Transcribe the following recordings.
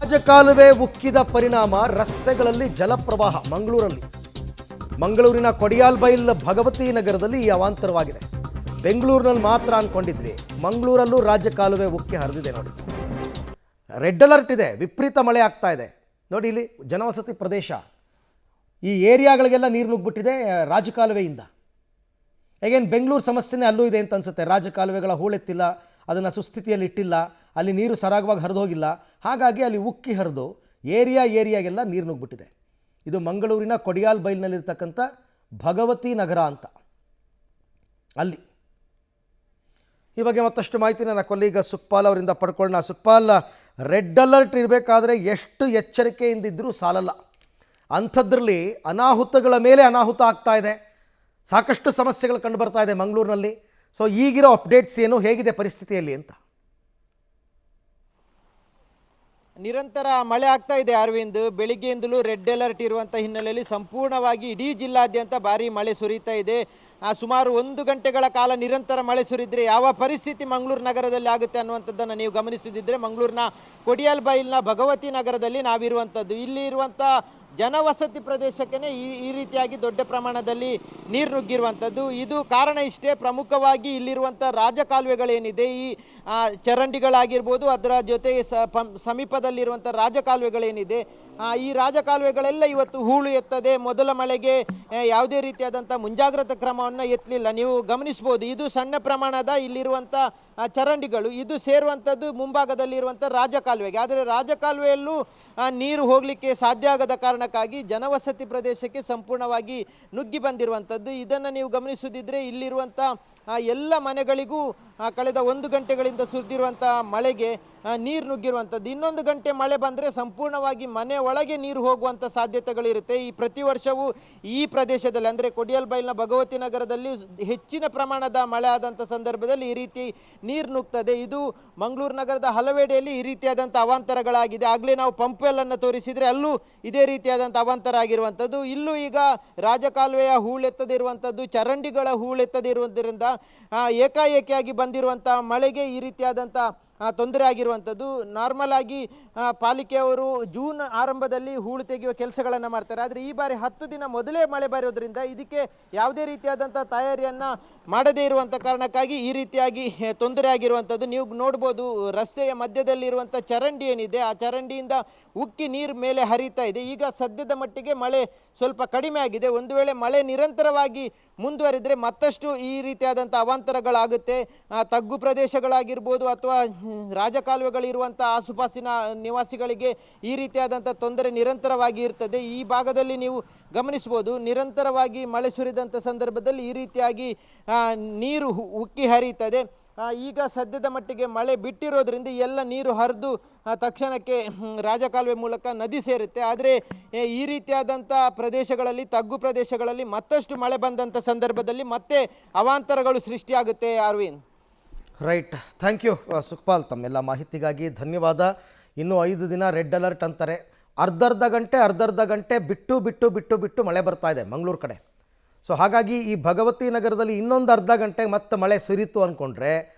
ರಾಜಕಾಲುವೆ ಉಕ್ಕಿದ ಪರಿಣಾಮ ರಸ್ತೆಗಳಲ್ಲಿ ಜಲಪ್ರವಾಹ. ಮಂಗಳೂರಿನ ಕೊಡಿಯಾಲ್ಬೈಲ್ ಭಗವತಿ ನಗರದಲ್ಲಿ ಈ ಅವಾಂತರವಾಗಿದೆ. ಬೆಂಗಳೂರಿನಲ್ಲಿ ಮಾತ್ರ ಅಂದ್ಕೊಂಡಿದ್ವಿ, ಮಂಗಳೂರಲ್ಲೂ ರಾಜಕಾಲುವೆ ಉಕ್ಕಿ ಹರಿದಿದೆ. ನೋಡಿ, ರೆಡ್ ಅಲರ್ಟ್ ಇದೆ, ವಿಪರೀತ ಮಳೆ ಆಗ್ತಾ ಇದೆ. ನೋಡಿ, ಇಲ್ಲಿ ಜನವಸತಿ ಪ್ರದೇಶ, ಈ ಏರಿಯಾಗಳಿಗೆಲ್ಲ ನೀರು ನುಗ್ಗಿಬಿಟ್ಟಿದೆ ರಾಜಕಾಲುವೆಯಿಂದ. ಹೇಗೇನು ಬೆಂಗಳೂರು ಸಮಸ್ಯೆನೇ ಅಲ್ಲೂ ಇದೆ ಅಂತ ಅನಿಸುತ್ತೆ. ರಾಜಕಾಲುವೆಗಳ ಹೂಳೆತ್ತಿಲ್ಲ, ಅದನ್ನು ಸುಸ್ಥಿತಿಯಲ್ಲಿ ಇಟ್ಟಿಲ್ಲ, ಅಲ್ಲಿ ನೀರು ಸರಾಗವಾಗಿ ಹರಿದು ಹೋಗಿಲ್ಲ. ಹಾಗಾಗಿ ಅಲ್ಲಿ ಉಕ್ಕಿ ಹರಿದು ಏರಿಯಾಗೆಲ್ಲ ನೀರು ನುಗ್ಗಿಬಿಟ್ಟಿದೆ. ಇದು ಮಂಗಳೂರಿನ ಕೊಡಿಯಾಲ್ಬೈಲ್ನಲ್ಲಿರ್ತಕ್ಕಂಥ ಭಗವತಿ ನಗರ ಅಂತ. ಅಲ್ಲಿ ಈ ಬಗ್ಗೆ ಮತ್ತಷ್ಟು ಮಾಹಿತಿ ನನ್ನ ಕೊಲೀಗ ಸುಖಪಾಲ್ ಅವರಿಂದ ಪಡ್ಕೊಳ್ಳೋಣ. ಸುಖಪಾಲ್, ರೆಡ್ ಅಲರ್ಟ್ ಇರಬೇಕಾದ್ರೆ ಎಷ್ಟು ಎಚ್ಚರಿಕೆಯಿಂದಿದ್ದರೂ ಸಾಲಲ್ಲ. ಅಂಥದ್ರಲ್ಲಿ ಅನಾಹುತಗಳ ಮೇಲೆ ಅನಾಹುತ ಆಗ್ತಾ ಇದೆ. ಸಾಕಷ್ಟು ಸಮಸ್ಯೆಗಳು ಕಂಡು ಬರ್ತಾ ಇದೆ ಮಂಗಳೂರಿನಲ್ಲಿ. ಸೊ ಈಗಿರೋ ಅಪ್ಡೇಟ್ಸ್ ಏನು, ಹೇಗಿದೆ ಪರಿಸ್ಥಿತಿಯಲ್ಲಿ ಅಂತ? ನಿರಂತರ ಮಳೆ ಆಗ್ತಾ ಇದೆ ಅರವಿಂದ್. ಬೆಳಿಗ್ಗೆಯಿಂದಲೂ ರೆಡ್ ಅಲರ್ಟ್ ಇರುವಂಥ ಹಿನ್ನೆಲೆಯಲ್ಲಿ ಸಂಪೂರ್ಣವಾಗಿ ಇಡೀ ಜಿಲ್ಲಾದ್ಯಂತ ಭಾರೀ ಮಳೆ ಸುರಿತಾ ಇದೆ. ಸುಮಾರು 1 ಗಂಟೆಗಳ ಕಾಲ ನಿರಂತರ ಮಳೆ ಸುರಿದ್ರೆ ಯಾವ ಪರಿಸ್ಥಿತಿ ಮಂಗಳೂರು ನಗರದಲ್ಲಿ ಆಗುತ್ತೆ ಅನ್ನುವಂಥದ್ದನ್ನು ನೀವು ಗಮನಿಸುತ್ತಿದ್ದರೆ, ಮಂಗಳೂರಿನ ಕೊಡಿಯಾಲ್ಬೈಲ್ನ ಭಗವತಿ ನಗರದಲ್ಲಿ ನಾವಿರುವಂಥದ್ದು. ಇಲ್ಲಿ ಇರುವಂಥ ಜನವಸತಿ ಪ್ರದೇಶಕ್ಕೆ ಈ ರೀತಿಯಾಗಿ ದೊಡ್ಡ ಪ್ರಮಾಣದಲ್ಲಿ ನೀರು ನುಗ್ಗಿರುವಂಥದ್ದು. ಇದು ಕಾರಣ ಇಷ್ಟೇ, ಪ್ರಮುಖವಾಗಿ ಇಲ್ಲಿರುವಂಥ ರಾಜಕಾಲುವೆಗಳೇನಿದೆ, ಈ ಚರಂಡಿಗಳಾಗಿರ್ಬೋದು, ಅದರ ಜೊತೆ ಸಮೀಪದಲ್ಲಿರುವಂಥ ರಾಜಕಾಲುವೆಗಳೇನಿದೆ, ಈ ರಾಜಕಾಲುವೆಗಳೆಲ್ಲ ಇವತ್ತು ಹೂಳು ಎತ್ತದೆ. ಮೊದಲ ಮಳೆಗೆ ಯಾವುದೇ ರೀತಿಯಾದಂಥ ಮುಂಜಾಗ್ರತಾ ಕ್ರಮವನ್ನು ಎತ್ತಲಿಲ್ಲ. ನೀವು ಗಮನಿಸ್ಬೋದು, ಇದು ಸಣ್ಣ ಪ್ರಮಾಣದ ಇಲ್ಲಿರುವಂಥ ಚರಂಡಿಗಳು, ಇದು ಸೇರುವಂಥದ್ದು ಮುಂಭಾಗದಲ್ಲಿರುವಂಥ ರಾಜಕಾಲುವೆಗೆ. ಆದರೆ ರಾಜಕಾಲುವೆಯಲ್ಲೂ ನೀರು ಹೋಗಲಿಕ್ಕೆ ಸಾಧ್ಯ ಆಗದ ಕಾರಣಕ್ಕಾಗಿ ಜನವಸತಿ ಪ್ರದೇಶಕ್ಕೆ ಸಂಪೂರ್ಣವಾಗಿ ನುಗ್ಗಿ ಬಂದಿರುವಂಥದ್ದು. ಇದನ್ನು ನೀವು ಗಮನಿಸುತ್ತಿದ್ದರೆ ಇಲ್ಲಿರುವಂಥ ಎಲ್ಲ ಮನೆಗಳಿಗೂ ಕಳೆದ 1 ಗಂಟೆಗಳಿಂದ ಸುರಿದಿರುವಂಥ ಮಳೆಗೆ ನೀರು ನುಗ್ಗಿರುವಂಥದ್ದು. ಇನ್ನೊಂದು ಗಂಟೆ ಮಳೆ ಬಂದರೆ ಸಂಪೂರ್ಣವಾಗಿ ಮನೆ ಒಳಗೆ ನೀರು ಹೋಗುವಂಥ ಸಾಧ್ಯತೆಗಳಿರುತ್ತೆ. ಈ ಪ್ರತಿ ವರ್ಷವೂ ಈ ಪ್ರದೇಶದಲ್ಲಿ ಅಂದರೆ ಕೊಡಿಯಾಲ್ಬೈಲ್ನ ಭಗವತಿ ನಗರದಲ್ಲಿ ಹೆಚ್ಚಿನ ಪ್ರಮಾಣದ ಮಳೆ ಆದಂಥ ಸಂದರ್ಭದಲ್ಲಿ ಈ ರೀತಿ ನೀರು ನುಗ್ತದೆ. ಇದು ಮಂಗಳೂರು ನಗರದ ಹಲವೆಡೆಯಲ್ಲಿ ಈ ರೀತಿಯಾದಂಥ ಅವಾಂತರಗಳಾಗಿದೆ. ಆಗಲೇ ನಾವು ಪಂಪ್ವೆಲ್ಲನ್ನು ತೋರಿಸಿದರೆ ಅಲ್ಲೂ ಇದೇ ರೀತಿಯಾದಂಥ ಅವಾಂತರ ಆಗಿರುವಂಥದ್ದು. ಇಲ್ಲೂ ಈಗ ರಾಜಕಾಲುವೆಯ ಹೂಳೆತ್ತದೆ ಇರುವಂಥದ್ದು, ಚರಂಡಿಗಳ ಹೂಳೆತ್ತದೆ ಇರುವುದರಿಂದ ಏಕಾಏಕಿಯಾಗಿ ಬಂದಿರುವಂಥ ಮಳೆಗೆ ಈ ರೀತಿಯಾದಂಥ ತೊಂದರೆ ಆಗಿರುವಂಥದ್ದು. ನಾರ್ಮಲ್ ಆಗಿ ಪಾಲಿಕೆಯವರು ಜೂನ್ ಆರಂಭದಲ್ಲಿ ಹೂಳು ತೆಗೆಯುವ ಕೆಲಸಗಳನ್ನು ಮಾಡ್ತಾರೆ. ಆದರೆ ಈ ಬಾರಿ 10 ದಿನ ಮೊದಲೇ ಮಳೆ ಬರೋದ್ರಿಂದ ಇದಕ್ಕೆ ಯಾವುದೇ ರೀತಿಯಾದಂಥ ತಯಾರಿಯನ್ನು ಮಾಡದೇ ಇರುವಂಥ ಕಾರಣಕ್ಕಾಗಿ ಈ ರೀತಿಯಾಗಿ ತೊಂದರೆ ಆಗಿರುವಂಥದ್ದು. ನೀವು ನೋಡ್ಬೋದು, ರಸ್ತೆಯ ಮಧ್ಯದಲ್ಲಿರುವಂಥ ಚರಂಡಿ ಏನಿದೆ, ಆ ಚರಂಡಿಯಿಂದ ಉಕ್ಕಿ ನೀರು ಮೇಲೆ ಹರಿತಾ ಇದೆ. ಈಗ ಸದ್ಯದ ಮಟ್ಟಿಗೆ ಮಳೆ ಸ್ವಲ್ಪ ಕಡಿಮೆ ಆಗಿದೆ. ಒಂದು ವೇಳೆ ಮಳೆ ನಿರಂತರವಾಗಿ ಮುಂದುವರಿದರೆ ಮತ್ತಷ್ಟು ಈ ರೀತಿಯಾದಂಥ ಅವಾಂತರಗಳಾಗುತ್ತೆ. ತಗ್ಗು ಪ್ರದೇಶಗಳಾಗಿರ್ಬೋದು ಅಥವಾ ರಾಜಕಾಲುವೆಗಳಿರುವಂಥ ಆಸುಪಾಸಿನ ನಿವಾಸಿಗಳಿಗೆ ಈ ರೀತಿಯಾದಂಥ ತೊಂದರೆ ನಿರಂತರವಾಗಿ ಇರ್ತದೆ. ಈ ಭಾಗದಲ್ಲಿ ನೀವು ಗಮನಿಸ್ಬೋದು, ನಿರಂತರವಾಗಿ ಮಳೆ ಸುರಿದಂಥ ಸಂದರ್ಭದಲ್ಲಿ ಈ ರೀತಿಯಾಗಿ ನೀರು ಉಕ್ಕಿ ಹರಿಯುತ್ತದೆ. ಈಗ ಸದ್ಯದ ಮಟ್ಟಿಗೆ ಮಳೆ ಬಿಟ್ಟಿರೋದ್ರಿಂದ ಎಲ್ಲ ನೀರು ಹರಿದು ತಕ್ಷಣಕ್ಕೆ ರಾಜಕಾಲುವೆ ಮೂಲಕ ನದಿ ಸೇರುತ್ತೆ. ಆದರೆ ಈ ರೀತಿಯಾದಂಥ ಪ್ರದೇಶಗಳಲ್ಲಿ, ತಗ್ಗು ಪ್ರದೇಶಗಳಲ್ಲಿ ಮತ್ತಷ್ಟು ಮಳೆ ಬಂದಂಥ ಸಂದರ್ಭದಲ್ಲಿ ಮತ್ತೆ ಅವಾಂತರಗಳು ಸೃಷ್ಟಿಯಾಗುತ್ತೆ. Arvind, right, thank you Sukhpal, ತಮ್ಮೆಲ್ಲ ಮಾಹಿತಿಗಾಗಿ ಧನ್ಯವಾದ. ಇನ್ನೂ 5 ದಿನ ರೆಡ್ ಅಲರ್ಟ್ ಅಂತಾರೆ. ಅರ್ಧರ್ಧ ಗಂಟೆ ಬಿಟ್ಟು ಮಳೆ ಬರ್ತಾ ಇದೆ ಮಂಗಳೂರು ಕಡೆ. ಸೊ ಹಾಗಾಗಿ ಈ ಭಗವತಿ ನಗರದಲ್ಲಿ ಇನ್ನೊಂದು ಅರ್ಧ ಗಂಟೆಗೆ ಮತ್ತೆ ಮಳೆ ಸುರಿತು ಅಂದ್ಕೊಂಡ್ರೆ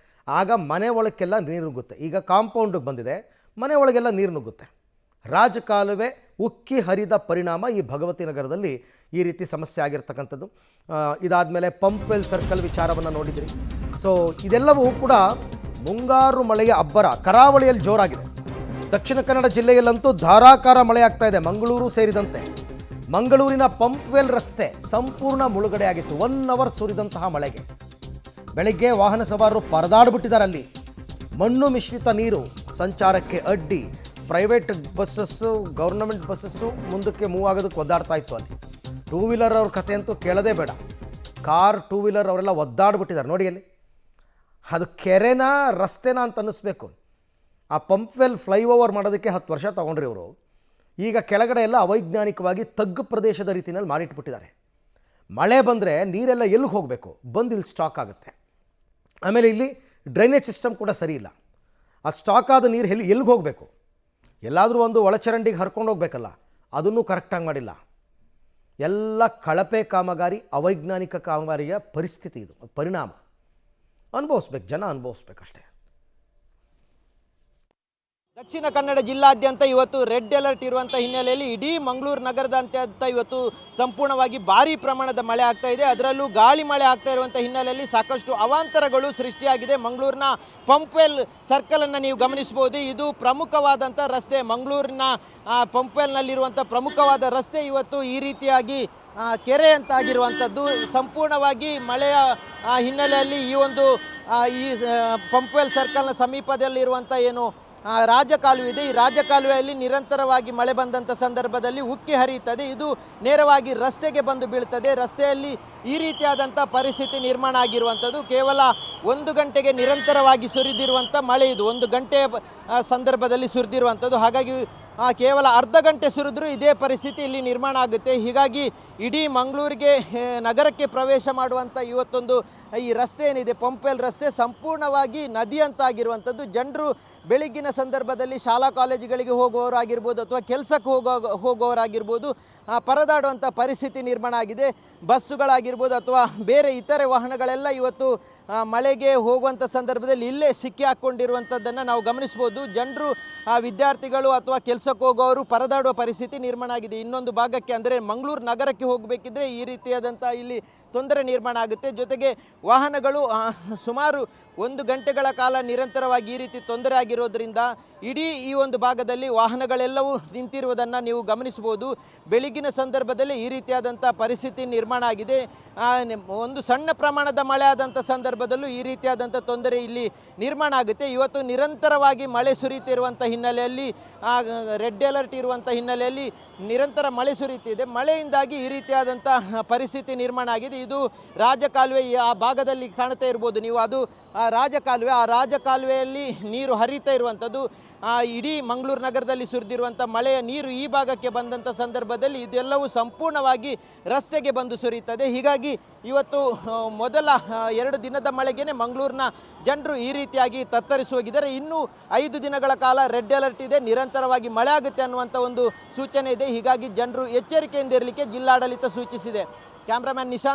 ಆಗ ಮನೆ ಒಳಕ್ಕೆಲ್ಲ ನೀರು ನುಗ್ಗುತ್ತೆ. ಈಗ ಕಾಂಪೌಂಡಿಗೆ ಬಂದಿದೆ, ಮನೆ ಒಳಗೆಲ್ಲ ನೀರು ನುಗ್ಗುತ್ತೆ. ರಾಜಕಾಲುವೆ ಉಕ್ಕಿ ಹರಿದ ಪರಿಣಾಮ ಈ ಭಗವತಿ ನಗರದಲ್ಲಿ ಈ ರೀತಿ ಸಮಸ್ಯೆ ಆಗಿರ್ತಕ್ಕಂಥದ್ದು. ಇದಾದಮೇಲೆ ಪಂಪ್ವೆಲ್ ಸರ್ಕಲ್ ವಿಚಾರವನ್ನು ನೋಡಿದಿರಿ. ಸೊ ಇದೆಲ್ಲವೂ ಕೂಡ ಮುಂಗಾರು ಮಳೆಯ ಅಬ್ಬರ ಕರಾವಳಿಯಲ್ಲಿ ಜೋರಾಗಿದೆ. ದಕ್ಷಿಣ ಕನ್ನಡ ಜಿಲ್ಲೆಯಲ್ಲಂತೂ ಧಾರಾಕಾರ ಮಳೆ ಆಗ್ತಾ ಇದೆ, ಮಂಗಳೂರು ಸೇರಿದಂತೆ. ಮಂಗಳೂರಿನ ಪಂಪ್ವೆಲ್ ರಸ್ತೆ ಸಂಪೂರ್ಣ ಮುಳುಗಡೆ ಆಗಿತ್ತು 1 ಅವರ್ ಸುರಿದಂತಹ ಮಳೆಗೆ. ಬೆಳಗ್ಗೆ ವಾಹನ ಸವಾರರು ಪರದಾಡ್ಬಿಟ್ಟಿದ್ದಾರೆ. ಅಲ್ಲಿ ಮಣ್ಣು ಮಿಶ್ರಿತ ನೀರು ಸಂಚಾರಕ್ಕೆ ಅಡ್ಡಿ. ಪ್ರೈವೇಟ್ ಬಸ್ಸಸ್ಸು, ಗೌರ್ನಮೆಂಟ್ ಬಸ್ಸಸ್ಸು ಮುಂದಕ್ಕೆ ಮೂವ್ ಆಗೋದಕ್ಕೆ ಒದ್ದಾಡ್ತಾ ಇತ್ತು. ಅಲ್ಲಿ 2 ವೀಲರ್ ಅವ್ರ ಕಥೆ ಅಂತೂ ಕೇಳೋದೇ ಬೇಡ. ಕಾರ್, 2 ವೀಲರ್ ಅವರೆಲ್ಲ ಒದ್ದಾಡ್ಬಿಟ್ಟಿದ್ದಾರೆ. ನೋಡಿ, ಅಲ್ಲಿ ಅದು ಕೆರೆನಾ ರಸ್ತೆನಾ ಅಂತ ಅನ್ನಿಸ್ಬೇಕು. ಆ ಪಂಪ್ವೆಲ್ ಫ್ಲೈಓವರ್ ಮಾಡೋದಕ್ಕೆ 10 ವರ್ಷ ತೊಗೊಂಡ್ರಿ ಇವರು. ಈಗ ಕೆಳಗಡೆ ಎಲ್ಲ ಅವೈಜ್ಞಾನಿಕವಾಗಿ ತಗ್ಗು ಪ್ರದೇಶದ ರೀತಿಯಲ್ಲಿ ಮಾಡಿಟ್ಬಿಟ್ಟಿದ್ದಾರೆ. ಮಳೆ ಬಂದರೆ ನೀರೆಲ್ಲ ಎಲ್ಲಿಗೆ ಹೋಗಬೇಕು, ಬಂದು ಇಲ್ಲಿ ಸ್ಟಾಕ್ ಆಗುತ್ತೆ. ಆಮೇಲೆ ಇಲ್ಲಿ ಡ್ರೈನೇಜ್ ಸಿಸ್ಟಮ್ ಕೂಡ ಸರಿ ಇಲ್ಲ. ಆ ಸ್ಟಾಕ್ ಆದ ನೀರು ಎಲ್ಲಿಗೆ ಹೋಗಬೇಕು, ಎಲ್ಲಾದರೂ ಒಂದು ಒಳಚರಂಡಿಗೆ ಹರ್ಕೊಂಡು ಹೋಗಬೇಕಲ್ಲ, ಅದನ್ನು ಕರೆಕ್ಟಾಗಿ ಮಾಡಿಲ್ಲ. ಎಲ್ಲ ಕಳಪೆ ಕಾಮಗಾರಿ, ಅವೈಜ್ಞಾನಿಕ ಕಾಮಗಾರಿಯ ಪರಿಸ್ಥಿತಿ ಇದು, ಪರಿಣಾಮ ಅನುಭವಿಸ್ಬೇಕು, ಜನ ಅನುಭವಿಸ್ಬೇಕಷ್ಟೇ. ದಕ್ಷಿಣ ಕನ್ನಡ ಜಿಲ್ಲಾದ್ಯಂತ ಇವತ್ತು ರೆಡ್ ಅಲರ್ಟ್ ಇರುವಂಥ ಹಿನ್ನೆಲೆಯಲ್ಲಿ ಇಡೀ ಮಂಗಳೂರು ನಗರದಾದ್ಯಂತ ಇವತ್ತು ಸಂಪೂರ್ಣವಾಗಿ ಭಾರೀ ಪ್ರಮಾಣದ ಮಳೆ ಆಗ್ತಾ ಇದೆ. ಅದರಲ್ಲೂ ಗಾಳಿ ಮಳೆ ಆಗ್ತಾ ಇರುವಂಥ ಹಿನ್ನೆಲೆಯಲ್ಲಿ ಸಾಕಷ್ಟು ಅವಾಂತರಗಳು ಸೃಷ್ಟಿಯಾಗಿದೆ. ಮಂಗಳೂರಿನ ಪಂಪ್ವೆಲ್ ಸರ್ಕಲನ್ನು ನೀವು ಗಮನಿಸಬಹುದು. ಇದು ಪ್ರಮುಖವಾದಂಥ ರಸ್ತೆ, ಮಂಗಳೂರಿನ ಪಂಪ್ವೆಲ್ನಲ್ಲಿರುವಂಥ ಪ್ರಮುಖವಾದ ರಸ್ತೆ ಇವತ್ತು ಈ ರೀತಿಯಾಗಿ ಕೆರೆ ಅಂತಾಗಿರುವಂಥದ್ದು. ಸಂಪೂರ್ಣವಾಗಿ ಮಳೆಯ ಹಿನ್ನೆಲೆಯಲ್ಲಿ ಈ ಒಂದು ಪಂಪ್ವೆಲ್ ಸರ್ಕಲ್ನ ಸಮೀಪದಲ್ಲಿರುವಂಥ ಏನು ರಾಜಕಾಲುವೆ ಇದೆ, ಈ ರಾಜಕಾಲುವೆಯಲ್ಲಿ ನಿರಂತರವಾಗಿ ಮಳೆ ಬಂದಂಥ ಸಂದರ್ಭದಲ್ಲಿ ಉಕ್ಕಿ ಹರಿಯುತ್ತದೆ. ಇದು ನೇರವಾಗಿ ರಸ್ತೆಗೆ ಬಂದು ಬೀಳ್ತದೆ. ರಸ್ತೆಯಲ್ಲಿ ಈ ರೀತಿಯಾದಂಥ ಪರಿಸ್ಥಿತಿ ನಿರ್ಮಾಣ ಆಗಿರುವಂಥದ್ದು. ಕೇವಲ 1 ಗಂಟೆಗೆ ನಿರಂತರವಾಗಿ ಸುರಿದಿರುವಂಥ ಮಳೆ ಇದು. 1 ಗಂಟೆಯ ಸಂದರ್ಭದಲ್ಲಿ ಸುರಿದಿರುವಂಥದ್ದು. ಹಾಗಾಗಿ ಕೇವಲ ಅರ್ಧ ಗಂಟೆ ಸುರಿದ್ರೂ ಇದೇ ಪರಿಸ್ಥಿತಿ ಇಲ್ಲಿ ನಿರ್ಮಾಣ ಆಗುತ್ತೆ. ಹೀಗಾಗಿ ಇಡೀ ಮಂಗಳೂರಿಗೆ ನಗರಕ್ಕೆ ಪ್ರವೇಶ ಮಾಡುವಂಥ ಇವತ್ತೊಂದು ಈ ರಸ್ತೆ ಏನಿದೆ, ಪಂಪ್ವೆಲ್ ರಸ್ತೆ, ಸಂಪೂರ್ಣವಾಗಿ ನದಿ ಅಂತಾಗಿರುವಂಥದ್ದು. ಜನರು ಬೆಳಗ್ಗಿನ ಸಂದರ್ಭದಲ್ಲಿ ಶಾಲಾ ಕಾಲೇಜುಗಳಿಗೆ ಹೋಗುವವರಾಗಿರ್ಬೋದು ಅಥವಾ ಕೆಲಸಕ್ಕೆ ಹೋಗುವವರಾಗಿರ್ಬೋದು ಪರದಾಡುವಂಥ ಪರಿಸ್ಥಿತಿ ನಿರ್ಮಾಣ ಆಗಿದೆ. ಬಸ್ಸುಗಳಾಗಿರ್ಬೋದು ಅಥವಾ ಬೇರೆ ಇತರೆ ವಾಹನಗಳೆಲ್ಲ ಇವತ್ತು ಮಳೆಗೆ ಹೋಗುವಂಥ ಸಂದರ್ಭದಲ್ಲಿ ಇಲ್ಲೇ ಸಿಕ್ಕಿ ಹಾಕ್ಕೊಂಡಿರುವಂಥದ್ದನ್ನು ನಾವು ಗಮನಿಸ್ಬೋದು. ಜನರು ವಿದ್ಯಾರ್ಥಿಗಳು ಅಥವಾ ಕೆಲಸಕ್ಕೆ ಹೋಗೋರು ಪರದಾಡುವ ಪರಿಸ್ಥಿತಿ ನಿರ್ಮಾಣ ಆಗಿದೆ. ಇನ್ನೊಂದು ಭಾಗಕ್ಕೆ ಅಂದರೆ ಮಂಗಳೂರು ನಗರಕ್ಕೆ ಹೋಗಬೇಕಿದ್ರೆ ಈ ರೀತಿಯಾದಂಥ ಇಲ್ಲಿ ತೊಂದರೆ ನಿರ್ಮಾಣ ಆಗುತ್ತೆ. ಜೊತೆಗೆ ವಾಹನಗಳು ಸುಮಾರು 1 ಗಂಟೆಗಳ ಕಾಲ ನಿರಂತರವಾಗಿ ಈ ರೀತಿ ತೊಂದರೆ ಆಗಿರೋದ್ರಿಂದ ಇಡೀ ಈ ಒಂದು ಭಾಗದಲ್ಲಿ ವಾಹನಗಳೆಲ್ಲವೂ ನಿಂತಿರುವುದನ್ನು ನೀವು ಗಮನಿಸ್ಬೋದು. ಬೆಳಗಿನ ಸಂದರ್ಭದಲ್ಲಿ ಈ ರೀತಿಯಾದಂಥ ಪರಿಸ್ಥಿತಿ ನಿರ್ಮಾಣ ಆಗಿದೆ. ಒಂದು ಸಣ್ಣ ಪ್ರಮಾಣದ ಮಳೆ ಆದಂಥ ಸಂದರ್ಭದಲ್ಲೂ ಈ ರೀತಿಯಾದಂಥ ತೊಂದರೆ ಇಲ್ಲಿ ನಿರ್ಮಾಣ ಆಗುತ್ತೆ. ಇವತ್ತು ನಿರಂತರವಾಗಿ ಮಳೆ ಸುರಿಯುತ್ತಿರುವಂಥ ಹಿನ್ನೆಲೆಯಲ್ಲಿ ರೆಡ್ ಅಲರ್ಟ್ ಇರುವಂಥ ಹಿನ್ನೆಲೆಯಲ್ಲಿ ನಿರಂತರ ಮಳೆ ಸುರಿಯುತ್ತಿದೆ. ಮಳೆಯಿಂದಾಗಿ ಈ ರೀತಿಯಾದಂಥ ಪರಿಸ್ಥಿತಿ ನಿರ್ಮಾಣ ಆಗಿದೆ. ಇದು ರಾಜಕಾಲುವೆ ಆ ಭಾಗದಲ್ಲಿ ಕಾಣ್ತಾ ಇರ್ಬೋದು ನೀವು, ಅದು ರಾಜಕಾಲುವೆ. ಆ ರಾಜಕಾಲುವೆಯಲ್ಲಿ ನೀರು ಹರಿತಾ ಇರುವಂಥದ್ದು. ಇಡೀ ಮಂಗಳೂರು ನಗರದಲ್ಲಿ ಸುರಿದಿರುವಂಥ ಮಳೆಯ ನೀರು ಈ ಭಾಗಕ್ಕೆ ಬಂದಂಥ ಸಂದರ್ಭದಲ್ಲಿ ಇದೆಲ್ಲವೂ ಸಂಪೂರ್ಣವಾಗಿ ರಸ್ತೆಗೆ ಬಂದು ಸುರಿಯುತ್ತದೆ. ಹೀಗಾಗಿ ಇವತ್ತು ಮೊದಲ 2 ದಿನದ ಮಳೆಗೇನೆ ಮಂಗಳೂರಿನ ಜನರು ಈ ರೀತಿಯಾಗಿ ತತ್ತರಿಸಿ ಹೋಗಿದ್ದಾರೆ. ಇನ್ನೂ 5 ದಿನಗಳ ಕಾಲ ರೆಡ್ ಅಲರ್ಟ್ ಇದೆ, ನಿರಂತರವಾಗಿ ಮಳೆ ಆಗುತ್ತೆ ಅನ್ನುವಂಥ ಒಂದು ಸೂಚನೆ ಇದೆ. ಹೀಗಾಗಿ ಜನರು ಎಚ್ಚರಿಕೆಯಿಂದ ಇರಲಿಕ್ಕೆ ಜಿಲ್ಲಾಡಳಿತ ಸೂಚಿಸಿದೆ. ಕ್ಯಾಮ್ರಾಮನ್ ನಿಶಾಂತ್